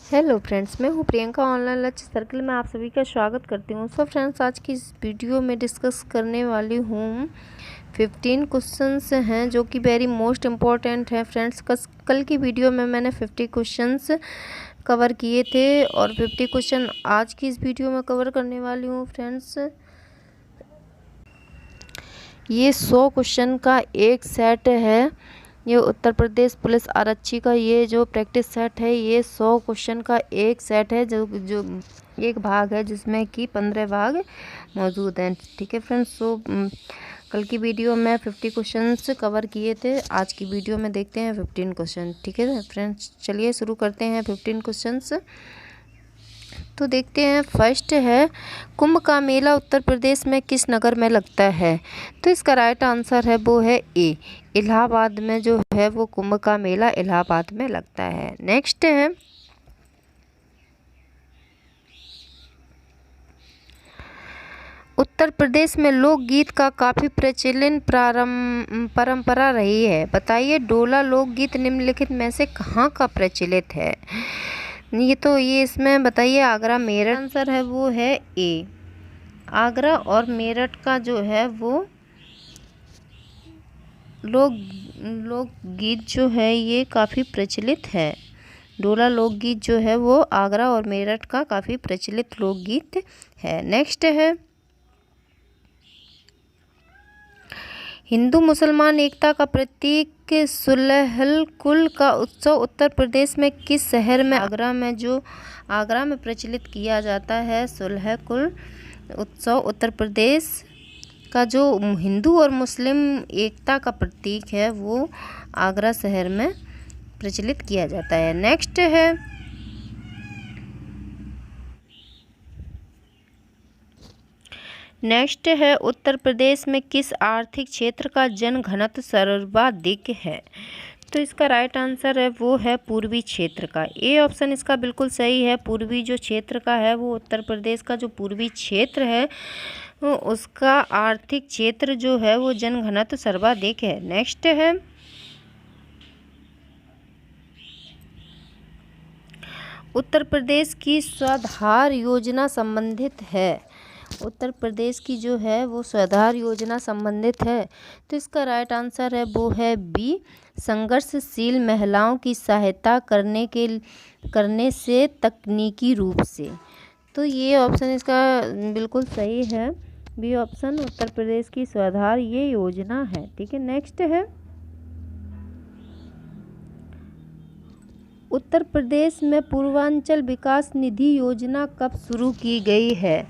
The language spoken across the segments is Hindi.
हेलो फ्रेंड्स, मैं हूँ प्रियंका। ऑनलाइन लक्ष्य सर्कल में आप सभी का स्वागत करती हूँ। सो फ्रेंड्स, आज की इस वीडियो में डिस्कस करने वाली हूँ 15 क्वेश्चंस हैं जो कि वेरी मोस्ट इम्पॉर्टेंट है फ्रेंड्स। कल की वीडियो में मैंने 50 क्वेश्चंस कवर किए थे और 50 क्वेश्चन आज की इस वीडियो में कवर करने वाली हूँ फ्रेंड्स। ये 100 क्वेश्चन का एक सेट है। ये उत्तर प्रदेश पुलिस आरक्षी का ये जो प्रैक्टिस सेट है, ये 100 क्वेश्चन का एक सेट है, जो एक भाग है जिसमें कि 15 भाग मौजूद हैं। ठीक है फ्रेंड्स, सो कल की वीडियो में 50 क्वेश्चंस कवर किए थे। आज की वीडियो में देखते हैं 15 क्वेश्चन। ठीक है फ्रेंड्स, चलिए शुरू करते हैं 15 क्वेश्चंस। तो देखते हैं, फर्स्ट है, कुंभ का मेला उत्तर प्रदेश में किस नगर में लगता है? तो इसका राइट आंसर है वो है ए, इलाहाबाद में जो है वो कुंभ का मेला इलाहाबाद में लगता है। नेक्स्ट है, उत्तर प्रदेश में लोकगीत का काफ़ी प्रचलन परंपरा रही है। बताइए, डोला लोकगीत निम्नलिखित में से कहाँ का प्रचलित है? ये इसमें बताइए, आगरा मेरठ। आंसर है वो है ए, आगरा और मेरठ का जो है वो लोकगीत जो है ये काफ़ी प्रचलित है। डोला लोकगीत जो है वो आगरा और मेरठ का काफ़ी प्रचलित लोकगीत है। नेक्स्ट है, हिंदू मुसलमान एकता का प्रतीक सुलहल कुल का उत्सव उत्तर प्रदेश में किस शहर में? आगरा में प्रचलित किया जाता है सुलह कुल उत्सव। उत्तर प्रदेश का जो हिंदू और मुस्लिम एकता का प्रतीक है वो आगरा शहर में प्रचलित किया जाता है। नेक्स्ट है, उत्तर प्रदेश में किस आर्थिक क्षेत्र का जनघनत्व सर्वाधिक है? तो इसका राइट आंसर है वो है पूर्वी क्षेत्र का। ए ऑप्शन इसका बिल्कुल सही है। पूर्वी जो क्षेत्र का है वो उत्तर प्रदेश का जो पूर्वी क्षेत्र है उसका आर्थिक क्षेत्र जो है वो जनघनत्व सर्वाधिक है। नेक्स्ट है, उत्तर प्रदेश की स्वाधार योजना संबंधित है। उत्तर प्रदेश की जो है वो स्वाधार योजना संबंधित है। तो इसका राइट आंसर है वो है बी, संघर्षशील महिलाओं की सहायता करने से तकनीकी रूप से। तो ये ऑप्शन इसका बिल्कुल सही है, बी ऑप्शन, उत्तर प्रदेश की स्वाधार ये योजना है। ठीक है, नेक्स्ट है, उत्तर प्रदेश में पूर्वांचल विकास निधि योजना कब शुरू की गई है?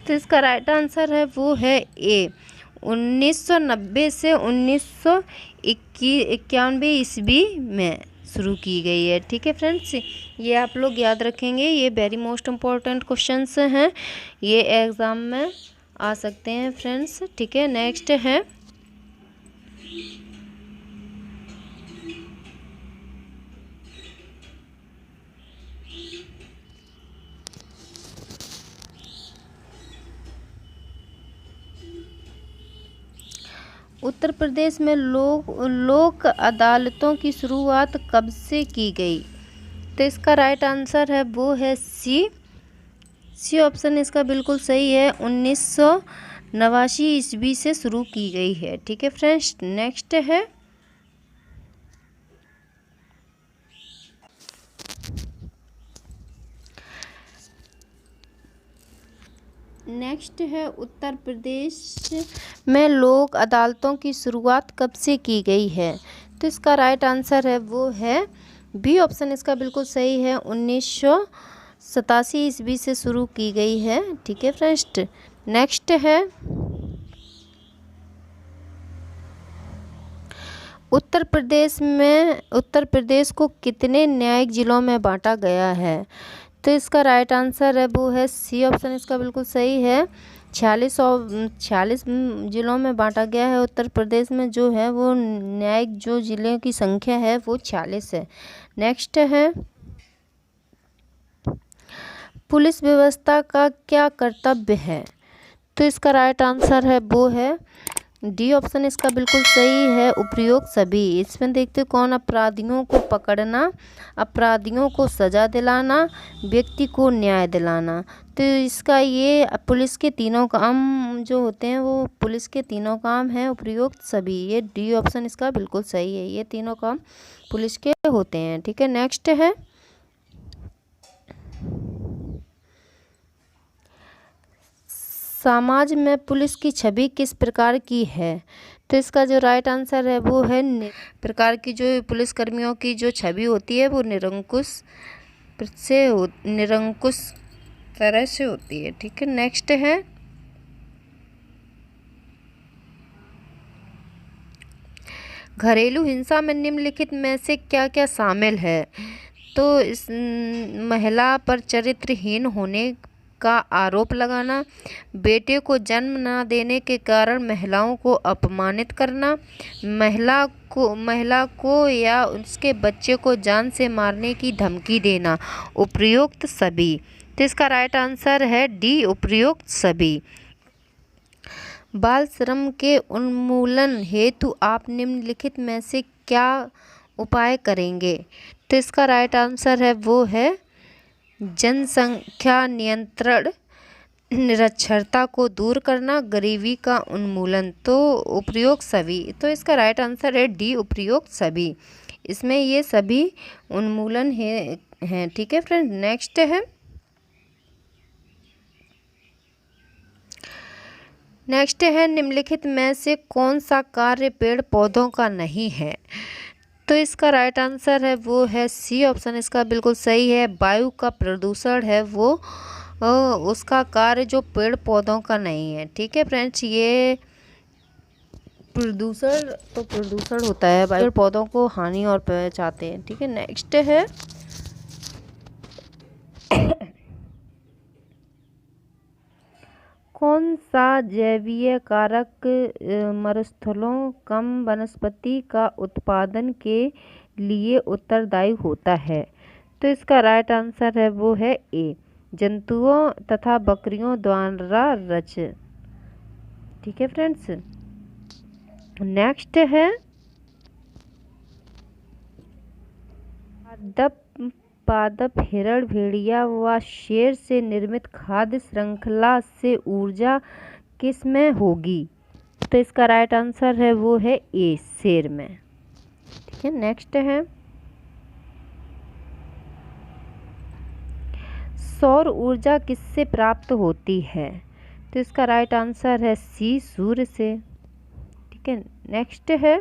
तो इसका राइट आंसर है वो है ए, 1990 से 1991 ईस्वी में शुरू की गई है। ठीक है फ्रेंड्स, ये आप लोग याद रखेंगे, ये वेरी मोस्ट इम्पॉर्टेंट क्वेश्चंस हैं, ये एग्ज़ाम में आ सकते हैं फ्रेंड्स। ठीक है, नेक्स्ट है, उत्तर प्रदेश में लोक अदालतों की शुरुआत कब से की गई? तो इसका राइट आंसर है वो है सी ऑप्शन इसका बिल्कुल सही है, 1989 ईस्वी से शुरू की गई है। ठीक है फ्रेंड्स, नेक्स्ट है, उत्तर प्रदेश में लोक अदालतों की शुरुआत कब से की गई है? तो इसका राइट आंसर है वो है बी ऑप्शन इसका बिल्कुल सही है, 1987 ईस्वी से शुरू की गई है। ठीक है फ्रेंड्स, नेक्स्ट है, उत्तर प्रदेश को कितने न्यायिक जिलों में बांटा गया है? तो इसका राइट आंसर है वो है सी ऑप्शन इसका बिल्कुल सही है, 46 जिलों में बांटा गया है। उत्तर प्रदेश में जो है वो न्यायिक जो जिलों की संख्या है वो 46 है। नेक्स्ट है, पुलिस व्यवस्था का क्या कर्तव्य है? तो इसका राइट आंसर है वो है डी ऑप्शन इसका बिल्कुल सही है, उपयुक्त सभी। इसमें देखते हैं कौन, अपराधियों को पकड़ना, अपराधियों को सजा दिलाना, व्यक्ति को न्याय दिलाना। तो इसका ये पुलिस के तीनों काम जो होते हैं वो पुलिस के तीनों काम हैं, उपयुक्त सभी। ये डी ऑप्शन इसका बिल्कुल सही है, ये तीनों काम पुलिस के होते हैं। ठीक है, नेक्स्ट है समाज में पुलिस की छवि किस प्रकार की है। तो इसका जो राइट आंसर है वो है प्रकार की जो पुलिसकर्मियों की जो छवि होती है वो निरंकुश तरह से होती है। ठीक है, नेक्स्ट है घरेलू हिंसा में निम्नलिखित में से क्या क्या शामिल है। तो इस महिला पर चरित्रहीन होने का आरोप लगाना, बेटे को जन्म न देने के कारण महिलाओं को अपमानित करना, महिला को या उसके बच्चे को जान से मारने की धमकी देना, उपयुक्त सभी। तो इसका राइट आंसर है डी, उपयुक्त सभी। बाल श्रम के उन्मूलन हेतु आप निम्नलिखित में से क्या उपाय करेंगे। तो इसका राइट आंसर है वो है जनसंख्या नियंत्रण, निरक्षरता को दूर करना, गरीबी का उन्मूलन। तो उपयुक्त सभी। तो इसका राइट आंसर है डी, उपयुक्त सभी। इसमें ये सभी उन्मूलन है। ठीक है फ्रेंड, नेक्स्ट है निम्नलिखित में से कौन सा कार्य पेड़ पौधों का नहीं है। तो इसका राइट आंसर है वो है सी ऑप्शन इसका बिल्कुल सही है। वायु का प्रदूषण है वो उसका कार्य जो पेड़ पौधों का नहीं है। ठीक है फ्रेंड्स, ये प्रदूषण होता है, पेड़ पौधों को हानि और पहुंचाते हैं। ठीक है, नेक्स्ट है कौन सा जैवीय कारक मरुस्थलों कम वनस्पति का उत्पादन के लिए उत्तरदायी होता है। तो इसका राइट आंसर है वो है ए, जंतुओं तथा बकरियों द्वारा रच। ठीक है फ्रेंड्स, नेक्स्ट है पादप हिरण, भेड़िया व शेर से निर्मित खाद्य श्रृंखला से ऊर्जा किस में होगी। तो इसका राइट आंसर है वो है ए, शेर में। ठीक है, नेक्स्ट है सौर ऊर्जा किससे प्राप्त होती है। तो इसका राइट आंसर है सी, सूर्य से। ठीक है, नेक्स्ट है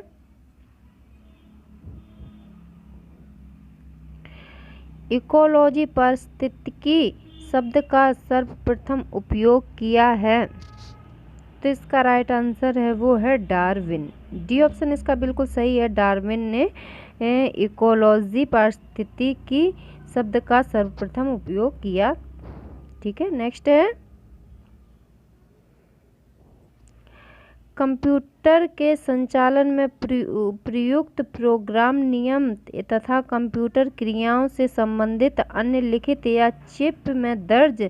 इकोलॉजी पारिस्थितिकी शब्द का सर्वप्रथम उपयोग किया है। तो इसका राइट आंसर है वो है डार्विन। डी ऑप्शन इसका बिल्कुल सही है, डार्विन ने इकोलॉजी पारिस्थितिकी शब्द का सर्वप्रथम उपयोग किया। ठीक है, नेक्स्ट है कंप्यूटर के संचालन में प्रयुक्त प्रोग्राम नियम तथा कंप्यूटर क्रियाओं से संबंधित अन्य लिखित या चिप में दर्ज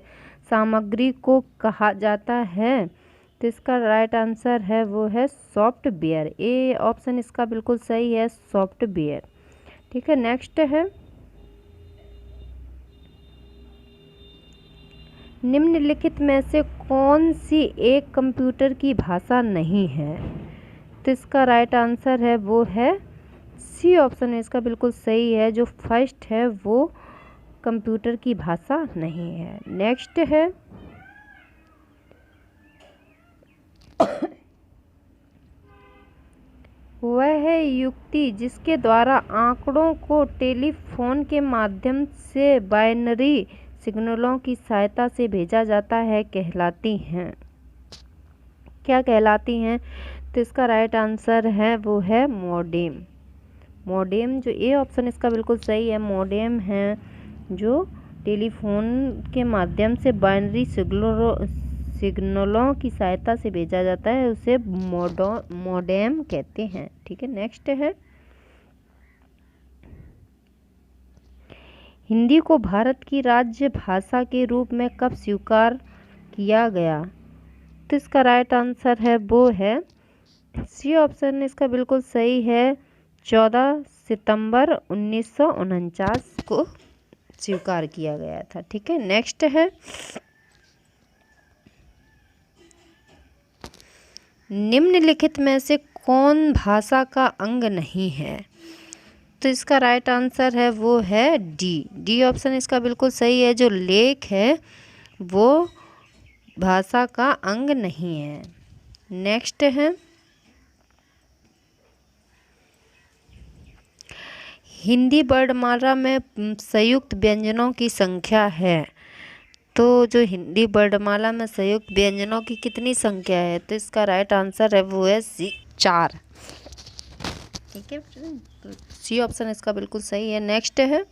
सामग्री को कहा जाता है। तो इसका राइट आंसर है वो है सॉफ्टवेयर। ए ऑप्शन इसका बिल्कुल सही है, सॉफ्टवेयर। ठीक है, नेक्स्ट है निम्नलिखित में से कौन सी एक कंप्यूटर की भाषा नहीं है। तो इसका राइट आंसर है वो है सी ऑप्शन इसका बिल्कुल सही है, जो फर्स्ट है वो कंप्यूटर की भाषा नहीं है। नेक्स्ट है वह है युक्ति जिसके द्वारा आंकड़ों को टेलीफोन के माध्यम से बाइनरी सिग्नलों की सहायता से भेजा जाता है कहलाती हैं, क्या कहलाती हैं। तो इसका राइट आंसर है वो है मॉडेम। मॉडेम जो ए ऑप्शन इसका बिल्कुल सही है, मॉडेम है जो टेलीफोन के माध्यम से बाइनरी सिग्नलों की सहायता से भेजा जाता है, उसे मॉडेम कहते हैं। ठीक है, नेक्स्ट है हिंदी को भारत की राज्य भाषा के रूप में कब स्वीकार किया गया। तो इसका राइट आंसर है वो है सी ऑप्शन इसका बिल्कुल सही है। 14 सितंबर 1949 को स्वीकार किया गया था। ठीक है, नेक्स्ट है निम्नलिखित में से कौन भाषा का अंग नहीं है? तो इसका राइट आंसर है वो है डी ऑप्शन इसका बिल्कुल सही है। जो लेख है वो भाषा का अंग नहीं है। नेक्स्ट है हिंदी वर्णमाला में संयुक्त व्यंजनों की संख्या है। तो जो हिंदी वर्णमाला में संयुक्त व्यंजनों की कितनी संख्या है? तो इसका राइट आंसर है वो है सी 4। ठीक है, सी ऑप्शन इसका बिल्कुल सही है। नेक्स्ट है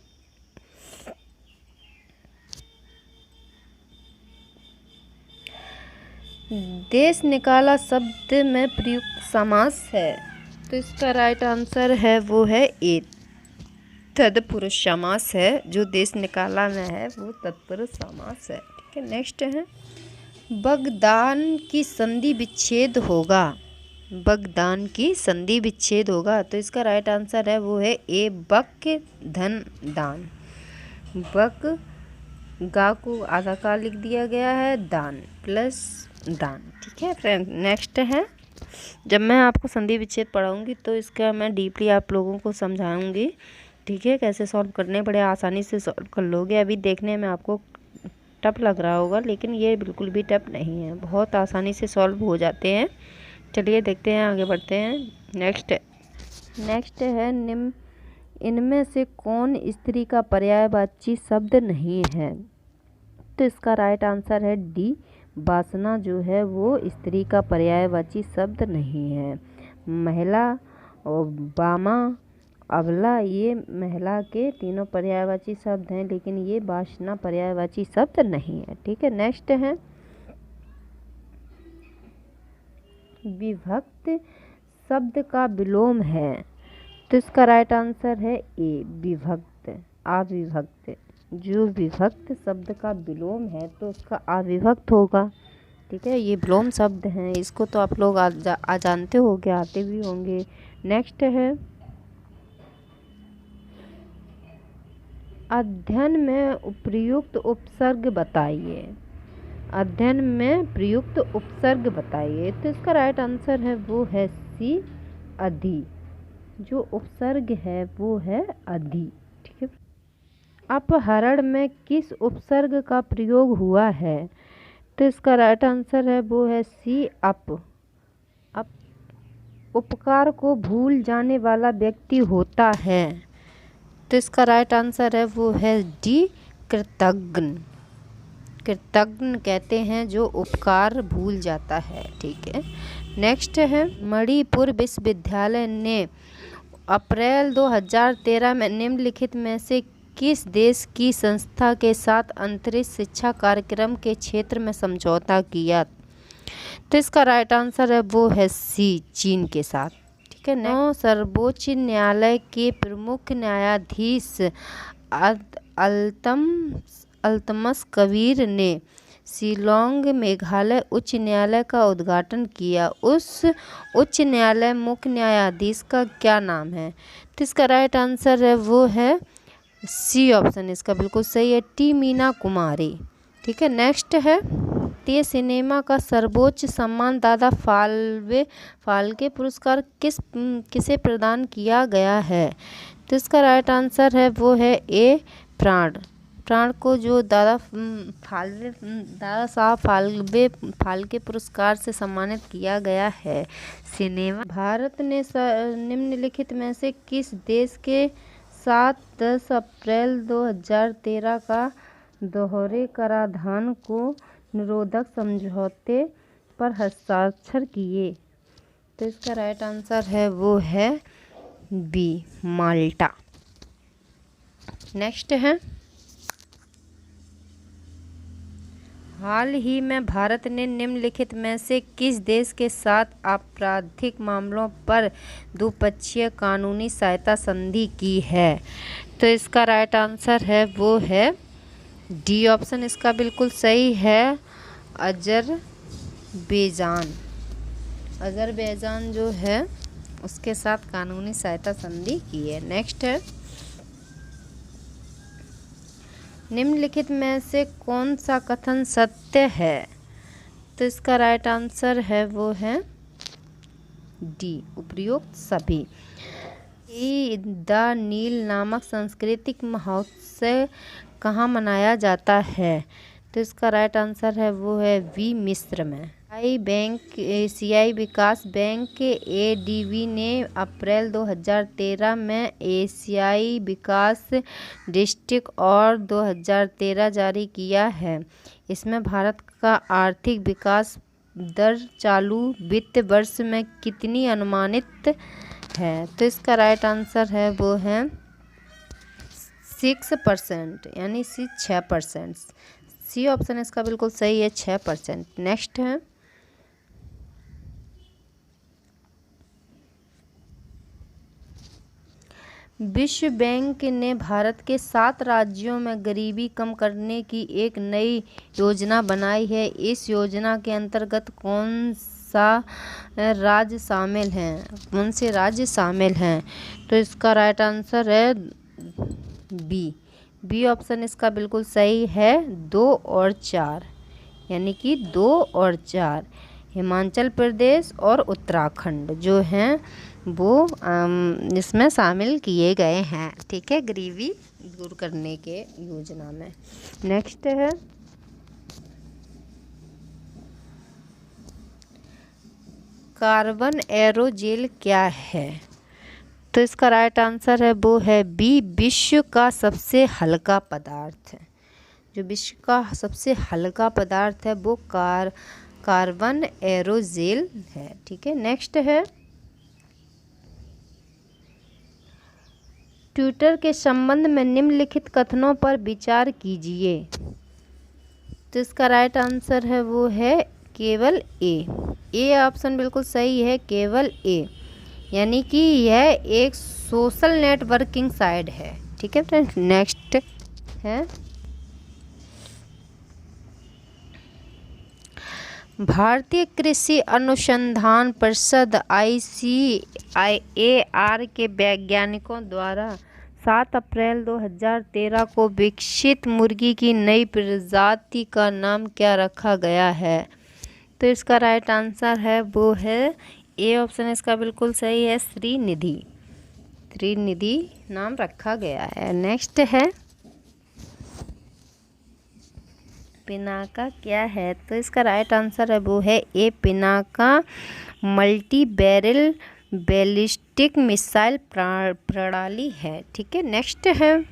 देश निकाला शब्द में प्रयुक्त समास है। तो इसका राइट आंसर है वो है ए तत्पुरुष समास है। जो देश निकाला में है वो तत्पुरुष समास है। ठीक है, नेक्स्ट है बगदान की संधि विच्छेद होगा। बगदान की संधि विच्छेद होगा। तो इसका राइट आंसर है वो है ए बक धन दान। बक गा को आधा का लिख दिया गया है, दान प्लस दान। ठीक है फ्रेंड, नेक्स्ट है जब मैं आपको संधि विच्छेद पढ़ाऊंगी तो इसका मैं डीपली आप लोगों को समझाऊंगी। ठीक है, कैसे सॉल्व करने, बड़े आसानी से सॉल्व कर लोगे। अभी देखने में आपको टफ लग रहा होगा लेकिन ये बिल्कुल भी टफ नहीं है, बहुत आसानी से सॉल्व हो जाते हैं। चलिए देखते हैं, आगे बढ़ते हैं। नेक्स्ट है इनमें से कौन स्त्री का पर्यायवाची शब्द नहीं है? तो इसका राइट आंसर है डी वासना जो है वो स्त्री का पर्यायवाची शब्द नहीं है। महिला और बामा अबला ये महिला के तीनों पर्यायवाची शब्द हैं लेकिन ये वासना पर्यायवाची शब्द नहीं है। ठीक है, नेक्स्ट है विभक्त शब्द का विलोम है। तो इसका राइट आंसर है ए विभक्त अविभक्त। जो विभक्त शब्द का विलोम है तो उसका अविभक्त होगा। ठीक है, ये विलोम शब्द हैं, इसको तो आप लोग जानते होंगे, आते भी होंगे। नेक्स्ट है अध्ययन में प्रयुक्त उपसर्ग बताइए। अध्ययन में प्रयुक्त उपसर्ग बताइए। तो इसका राइट आंसर है वो है सी अधि। जो उपसर्ग है वो है अधि। ठीक है, अपहरण में किस उपसर्ग का प्रयोग हुआ है? तो इसका राइट आंसर है वो है सी अप। उपकार को भूल जाने वाला व्यक्ति होता है। तो इसका राइट आंसर है वो है डी कृतज्ञ। कृतज्ञ कहते हैं जो उपकार भूल जाता है। ठीक है, नेक्स्ट है मणिपुर विश्वविद्यालय ने अप्रैल 2013 में निम्नलिखित में से किस देश की संस्था के साथ अंतरिक्ष शिक्षा कार्यक्रम के क्षेत्र में समझौता किया? तो इसका राइट आंसर है वो है सी चीन के साथ। ठीक है, सर्वोच्च न्यायालय के प्रमुख न्यायाधीश अल्तमस कबीर ने शिलोंग मेघालय उच्च न्यायालय का उद्घाटन किया। उस उच्च न्यायालय मुख्य न्यायाधीश का क्या नाम है? तो इसका राइट आंसर है वो है सी ऑप्शन इसका बिल्कुल सही है, टी मीना कुमारी। ठीक है, नेक्स्ट है भारतीय सिनेमा का सर्वोच्च सम्मान दादा फाल्के पुरस्कार किसे प्रदान किया गया है? तो इसका राइट आंसर है वो है ए प्राण को जो दादा साहब फाल्के पुरस्कार से सम्मानित किया गया है। सिनेमा भारत ने निम्नलिखित में से किस देश के साथ 10 अप्रैल 2013 का दोहरे कराधान को निरोधक समझौते पर हस्ताक्षर किए? तो इसका राइट आंसर है वो है बी माल्टा। नेक्स्ट है हाल ही में भारत ने निम्नलिखित में से किस देश के साथ आपराधिक मामलों पर द्विपक्षीय कानूनी सहायता संधि की है? तो इसका राइट आंसर है वो है डी ऑप्शन इसका बिल्कुल सही है, अजरबैजान। अज़रबैजान जो है उसके साथ कानूनी सहायता संधि की है। नेक्स्ट है, निम्नलिखित में से कौन सा कथन सत्य है? तो इसका राइट आंसर है वो है डी, उपयुक्त सभी। द नील नामक सांस्कृतिक महोत्सव कहाँ मनाया जाता है? तो इसका राइट आंसर है वो है वी, मिस्र में। एशियाई विकास बैंक एडीबी ने अप्रैल 2013 में एशियाई विकास डिस्ट्रिक्ट और 2013 जारी किया है। इसमें भारत का आर्थिक विकास दर चालू वित्त वर्ष में कितनी अनुमानित है? तो इसका राइट आंसर है वो है 6%, यानी 6%। सी ऑप्शन इसका बिल्कुल सही है, 6%। नेक्स्ट है, विश्व बैंक ने भारत के 7 राज्यों में गरीबी कम करने की एक नई योजना बनाई है। इस योजना के अंतर्गत कौन से राज्य शामिल हैं? तो इसका राइट आंसर है बी ऑप्शन इसका बिल्कुल सही है, 2 और 4, यानी कि 2 और 4। हिमाचल प्रदेश और उत्तराखंड जो हैं वो इसमें शामिल किए गए हैं, ठीक है, गरीबी दूर करने के योजना में। नेक्स्ट है, कार्बन एरोजेल क्या है? तो इसका राइट आंसर है वो है बी, विश्व का सबसे हल्का पदार्थ है। जो विश्व का सबसे हल्का पदार्थ है वो कार्बन एरोजेल है, ठीक है। नेक्स्ट है, ट्विटर के संबंध में निम्नलिखित कथनों पर विचार कीजिए। तो इसका राइट आंसर है वो है केवल ए ऑप्शन बिल्कुल सही है, केवल ए, यानी कि यह एक सोशल नेटवर्किंग साइट है, ठीक है फ्रेंड्स। नेक्स्ट है, भारतीय कृषि अनुसंधान परिषद ICAR के वैज्ञानिकों द्वारा 7 अप्रैल 2013 को विकसित मुर्गी की नई प्रजाति का नाम क्या रखा गया है? तो इसका राइट आंसर है वो है ए ऑप्शन इसका बिल्कुल सही है, श्रीनिधि नाम रखा गया है। नेक्स्ट है, पिनाका क्या है? तो इसका राइट आंसर है वो है A, Pinaka multi barrel ballistic missile प्रणाली है, ठीक है। नेक्स्ट है,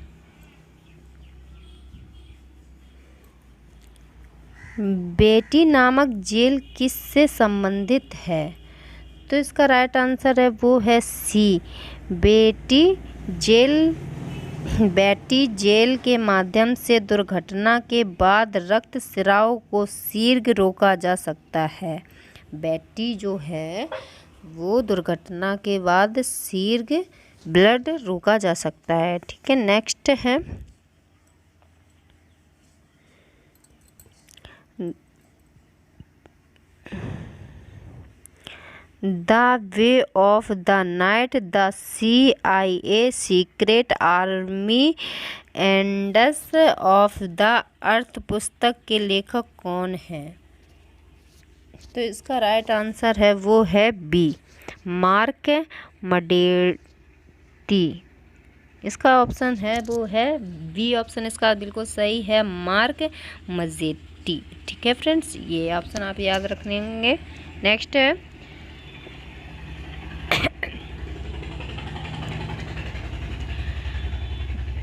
बेटी नामक जेल किससे संबंधित है? तो इसका राइट आंसर है वो है सी, बेटी जेल के माध्यम से दुर्घटना के बाद रक्त स्राव को शीघ्र रोका जा सकता है। बेटी जो है वो दुर्घटना के बाद शीघ्र ब्लड रोका जा सकता है, ठीक है। नेक्स्ट है, the way of the night the CIA secret army ends of the earth पुस्तक के लेखक कौन हैं? तो इसका राइट आंसर है वो है बी, मार्क मडेटी। इसका ऑप्शन है वो है बी ऑप्शन इसका बिल्कुल सही है, मार्क मजेटी, ठीक है फ्रेंड्स, ये ऑप्शन आप याद रखेंगे। नेक्स्ट है,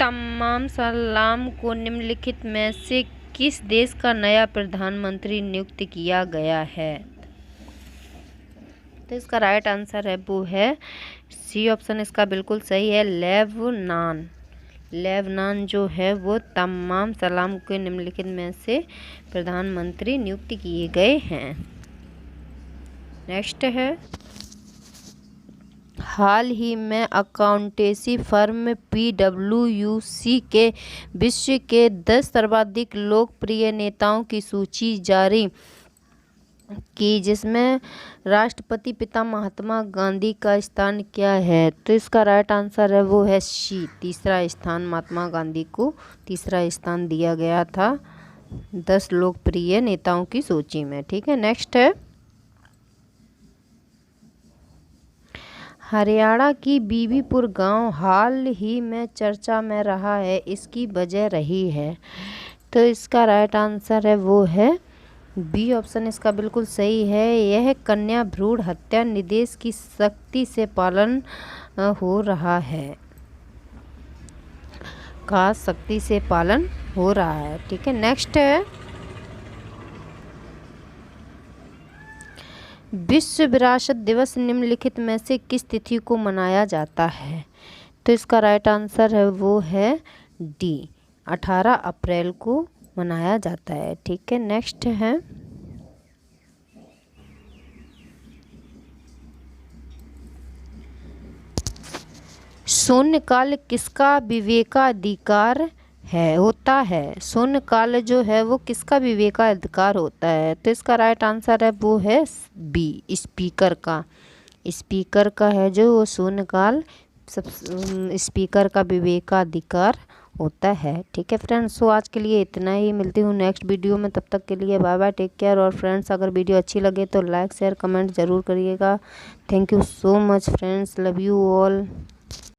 तमाम सलाम को निम्नलिखित में से किस देश का नया प्रधानमंत्री नियुक्त किया गया है? तो इसका राइट आंसर है वो है सी ऑप्शन इसका बिल्कुल सही है, लेबनान जो है वो तमाम सलाम के निम्नलिखित में से प्रधानमंत्री नियुक्त किए गए हैं। नेक्स्ट है, हाल ही में अकाउंटेंसी फर्म PwC के विश्व के 10 सर्वाधिक लोकप्रिय नेताओं की सूची जारी कि जिसमें राष्ट्रपति पिता महात्मा गांधी का स्थान क्या है? तो इसका राइट आंसर है वो है सी, तीसरा स्थान। महात्मा गांधी को तीसरा स्थान दिया गया था 10 लोकप्रिय नेताओं की सूची में। ठीक है, नेक्स्ट है हरियाणा की बीबीपुर गांव हाल ही में चर्चा में रहा है, इसकी वजह रही है। तो इसका राइट आंसर है वो है बी ऑप्शन, इसका बिल्कुल सही है। यह कन्या भ्रूण हत्या निषेध की सख्ती से पालन हो रहा है, का सख्ती से पालन हो रहा है। ठीक है, नेक्स्ट है विश्व विरासत दिवस निम्नलिखित में से किस तिथि को मनाया जाता है? तो इसका राइट आंसर है वो है डी, 18 अप्रैल को मनाया जाता है। ठीक है, नेक्स्ट है शून्यकाल किसका विवेकाधिकार होता है? शून्यकाल जो है वो किसका विवेकाधिकार होता है? तो इसका राइट आंसर है वो है बी, स्पीकर का। स्पीकर का है जो वो शून्यकाल सब स्पीकर का विवेकाधिकार होता है। ठीक है फ्रेंड्स, सो आज के लिए इतना ही, मिलती हूँ नेक्स्ट वीडियो में, तब तक के लिए बाय बाय, टेक केयर। और फ्रेंड्स अगर वीडियो अच्छी लगे तो लाइक शेयर कमेंट ज़रूर करिएगा। Thank you so much friends, love you all.